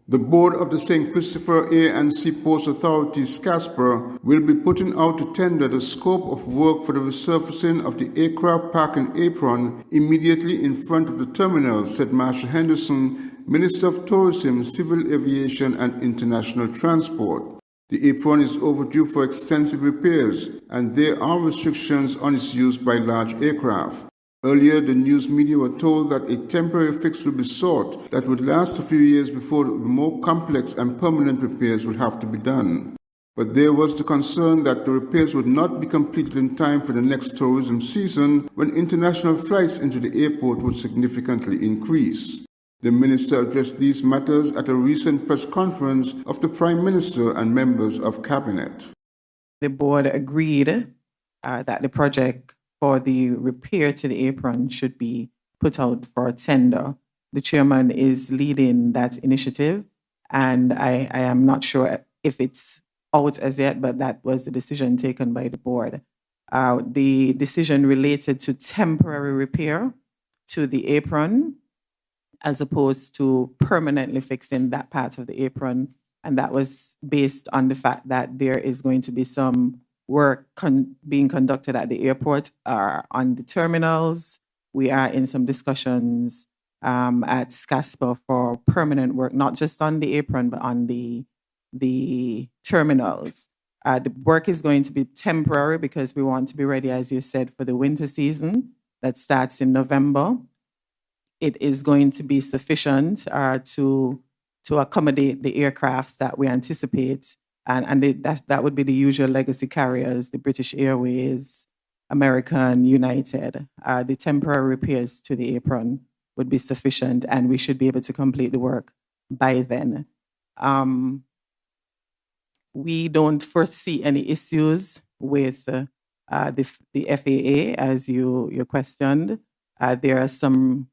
The board of the St. Christopher Air and Seaports Authority, SCASPA, will be putting out to tender the scope of work for the resurfacing of the aircraft parking apron immediately in front of the terminal, said Marsha Henderson, Minister of Tourism, Civil Aviation and International Transport. The apron is overdue for extensive repairs, and there are restrictions on its use by large aircraft. Earlier, the news media were told that a temporary fix would be sought that would last a few years before the more complex and permanent repairs would have to be done. But there was the concern that the repairs would not be completed in time for the next tourism season, when international flights into the airport would significantly increase. The minister addressed these matters at a recent press conference of the Prime Minister and members of Cabinet. The board agreed that the project for the repair to the apron should be put out for a tender. The chairman is leading that initiative, and I am not sure if it's out as yet, but that was the decision taken by the board. The decision related to temporary repair to the apron as opposed to permanently fixing that part of the apron, and that was based on the fact that there is going to be some work being conducted at the airport or on the terminals. We are in some discussions at SCASPA for permanent work, not just on the apron, but on the terminals. The work is going to be temporary because we want to be ready, as you said, for the winter season that starts in November. It is going to be sufficient to accommodate the aircrafts that we anticipate. And that would be the usual legacy carriers, the British Airways, American, United. The temporary repairs to the apron would be sufficient, and we should be able to complete the work by then. We don't foresee any issues with the FAA, as you questioned. There are some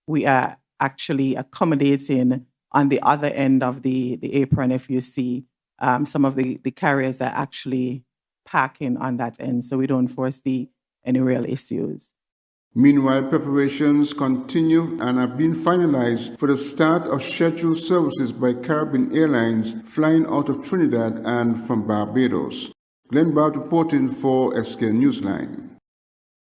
we are actually accommodating on the other end of the apron. If you see, some of the carriers are actually parking on that end, so we don't foresee any real issues. Meanwhile, preparations continue and have been finalized for the start of scheduled services by Caribbean Airlines flying out of Trinidad and from Barbados. Glenn Bart reporting for SK Newsline.